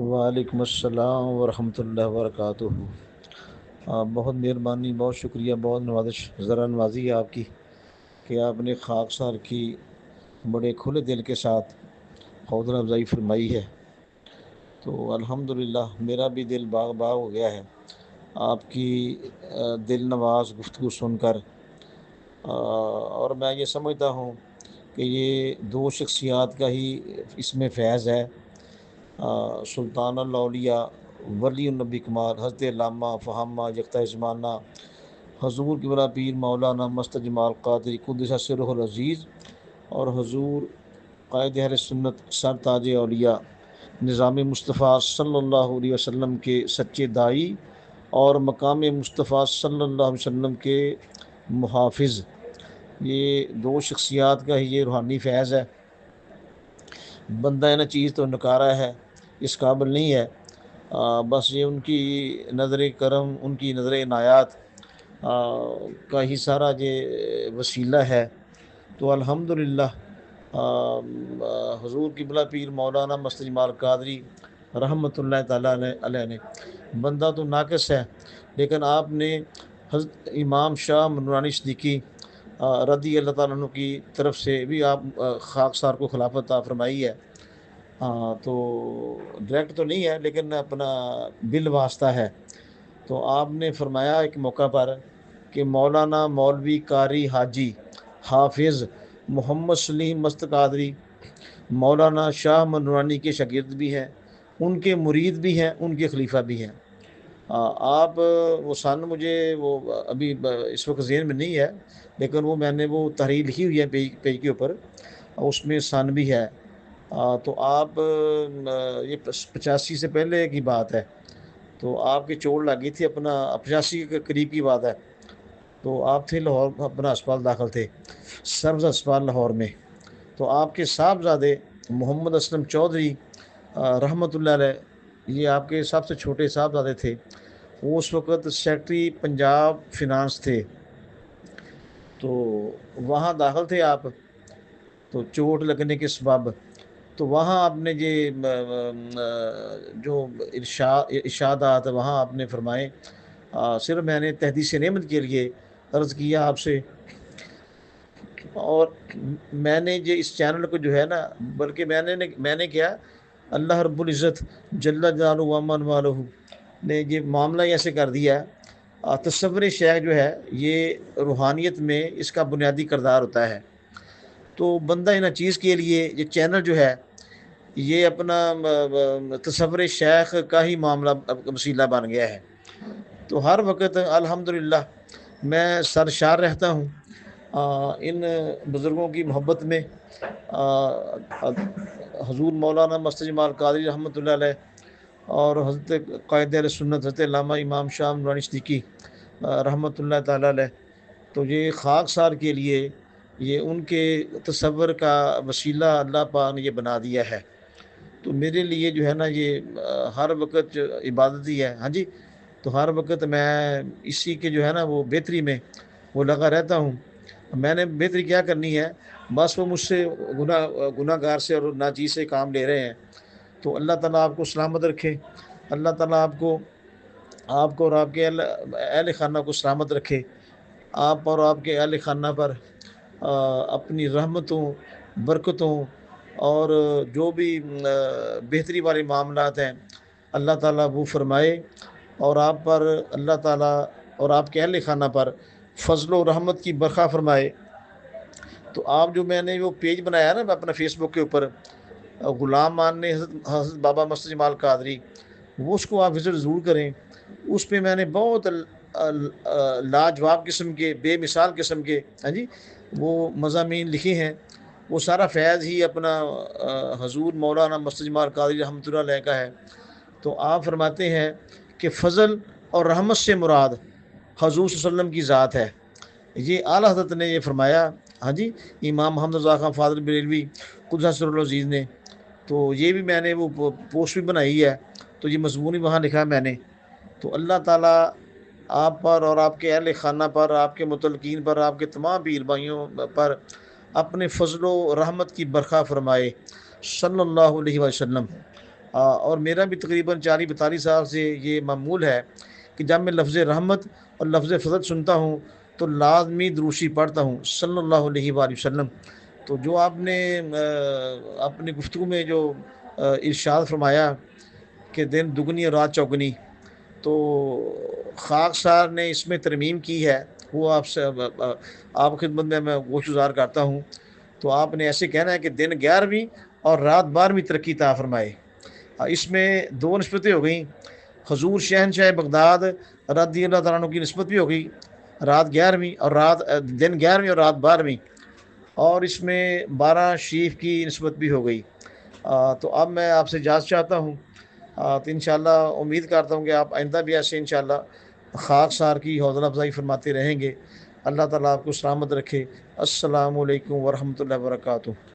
وعلیکم السلام ورحمۃ اللہ وبرکاتہ۔ بہت مہربانی، بہت شکریہ، بہت نوازش، ذرا نوازی ہے آپ کی کہ آپ نے خاکسار کی بڑے کھلے دل کے ساتھ حوصلہ افزائی فرمائی ہے۔ تو الحمدللہ میرا بھی دل باغ باغ ہو گیا ہے آپ کی دل نواز گفتگو سن کر، اور میں یہ سمجھتا ہوں کہ یہ دو شخصیات کا ہی اس میں فیض ہے، سلطان الاولیاء ولی النبی کمال حضرت علامہ فہامہ یکتا زمانہ حضور قبلہ پیر مولانا مست جمال قادری قدس سرہ العزیز، اور حضور قائد اہل سنت سر تاج اولیاء نظام مصطفیٰ صلی اللہ علیہ وسلم کے سچے داعی اور مقام مصطفیٰ صلی اللہ علیہ وسلم کے محافظ، یہ دو شخصیات کا ہی یہ روحانی فیض ہے۔ بندہ نہ چیز تو نکارا ہے، اس قابل نہیں ہے، بس یہ ان کی نظر کرم، ان کی نظر عنایات کا ہی سارا یہ وسیلہ ہے۔ تو الحمدللہ حضور قبلہ پیر مولانا مست جمال قادری رحمۃ اللہ تعالیٰ علیہ نے، بندہ تو ناقص ہے لیکن آپ نے حضرت امام شاہ نورانی صدیقی رضی اللہ تعالیٰ عنہ کی طرف سے بھی آپ خاکسار کو خلافت عطا فرمائی ہے۔ تو ڈائریکٹ تو نہیں ہے لیکن اپنا بال واسطہ ہے۔ تو آپ نے فرمایا ایک موقع پر کہ مولانا مولوی قاری حاجی حافظ محمد سلیم مست قادری مولانا شاہ نورانی کے شاگرد بھی ہیں، ان کے مرید بھی ہیں، ان کے خلیفہ بھی ہیں۔ آپ وہ سن مجھے وہ ابھی اس وقت ذہن میں نہیں ہے، لیکن وہ میں نے وہ تحریر لکھی ہوئی ہے پیج کے اوپر، اس میں سن بھی ہے۔ تو آپ یہ 85 سے پہلے کی بات ہے، تو آپ کی چوٹ لگی تھی، اپنا 85 کے قریب کی بات ہے۔ تو آپ تھے لاہور، اپنا اسپتال داخل تھے، سبز اسپتال لاہور میں۔ تو آپ کے صاحبزادے محمد اسلم چودھری رحمۃ اللہ علیہ، یہ آپ کے سب سے چھوٹے صاحبزادے تھے، وہ اس وقت سیکرٹری پنجاب فنانس تھے۔ تو وہاں داخل تھے آپ، تو چوٹ لگنے کے سبب تو وہاں آپ نے یہ جو ارشادات وہاں آپ نے فرمائے، صرف میں نے تحدیث نعمت کے لیے عرض کیا آپ سے، اور میں نے یہ اس چینل کو جو ہے نا، بلکہ میں نے کیا، اللہ رب العزت جل جلالہ و عز والہ نے یہ معاملہ ایسے کر دیا۔ تصور شیخ جو ہے یہ روحانیت میں اس کا بنیادی کردار ہوتا ہے۔ تو بندہ ان چیز کے لیے یہ چینل جو ہے یہ اپنا تصور شیخ کا ہی معاملہ وسیلہ بن گیا ہے۔ تو ہر وقت الحمدللہ میں سرشار رہتا ہوں ان بزرگوں کی محبت میں، حضور مولانا مست جمال قادری رحمۃ اللہ علیہ اور حضرت قائد اہل سنت حضرت علامہ امام شاہ نورانی صدیقی رحمۃ اللہ تعالیٰ علیہ، تو یہ خاکسار کے لیے یہ ان کے تصور کا وسیلہ اللہ پاک نے یہ بنا دیا ہے۔ تو میرے لیے جو ہے نا یہ ہر وقت عبادت ہی ہے۔ ہاں جی، تو ہر وقت میں اسی کے جو ہے نا وہ بہتری میں وہ لگا رہتا ہوں۔ میں نے بہتری کیا کرنی ہے، بس وہ مجھ سے گناہ گار سے اور ناچیز سے کام لے رہے ہیں۔ تو اللہ تعالیٰ آپ کو سلامت رکھے، اللہ تعالیٰ آپ کو اور آپ کے اہل خانہ کو سلامت رکھے، آپ اور آپ کے اہل خانہ پر اپنی رحمتوں، برکتوں اور جو بھی بہتری والے معاملات ہیں اللہ تعالیٰ وہ فرمائے، اور آپ پر اللہ تعالیٰ اور آپ کے اہل خانہ پر فضل و رحمت کی برکھا فرمائے۔ تو آپ جو میں نے وہ پیج بنایا نا اپنا فیس بک کے اوپر، غلام مان نے حضرت بابا مست جمال قادری، وہ اس کو آپ وزٹ ضرور کریں۔ اس پہ میں نے بہت لاجواب قسم کے، بے مثال قسم کے ہاں جی وہ مضامین لکھے ہیں۔ وہ سارا فیض ہی اپنا حضور مولانا مست جمال قادری رحمۃ اللہ علیہ کا ہے۔ تو آپ فرماتے ہیں کہ فضل اور رحمت سے مراد حضور صلی اللہ علیہ وسلم کی ذات ہے، یہ اعلیٰ حضرت نے یہ فرمایا۔ ہاں جی، امام محمد رضا خان فاضل بریلوی قدس سرہ العزیز نے، تو یہ بھی میں نے وہ پوسٹ بھی بنائی ہے، تو یہ مضمون بھی وہاں لکھا ہے میں نے۔ تو اللہ تعالیٰ آپ پر اور آپ کے اہل خانہ پر، آپ کے متعلقین پر، آپ کے تمام پیر بھائیوں پر اپنے فضل و رحمت کی برکھا فرمائے، صلی اللہ علیہ وسلم۔ اور میرا بھی تقریباً 40-42 سال سے یہ معمول ہے کہ جب میں لفظ رحمت اور لفظ فضل سنتا ہوں تو لازمی دروشی پڑھتا ہوں صلی اللہ علیہ وآلہ وسلم۔ تو جو آپ نے اپنی گفتگو میں جو ارشاد فرمایا کہ دن دگنی اور رات چوگنی، تو خاک سار نے اس میں ترمیم کی ہے، وہ آپ سے آپ کی خدمت میں گوش گزار کرتا ہوں۔ تو آپ نے ایسے کہنا ہے کہ دن 11ویں اور رات 12ویں ترقی عطا فرمائے۔ اس میں 2 نسبتیں ہو گئیں، حضور شہنشاہ بغداد رضی اللہ تعالیٰ عنہ کی نسبت بھی ہو گئی، رات 11ویں اور دن 11ویں اور رات 12ویں، اور اس میں 12 شریف کی نسبت بھی ہو گئی۔ تو اب میں آپ سے اجازت چاہتا ہوں، تو انشاءاللہ امید کرتا ہوں کہ آپ آئندہ بھی ایسے انشاءاللہ خاک سار کی حوصلہ افزائی فرماتے رہیں گے۔ اللہ تعالیٰ آپ کو سلامت رکھے۔ السلام علیکم ورحمۃ اللہ وبرکاتہ۔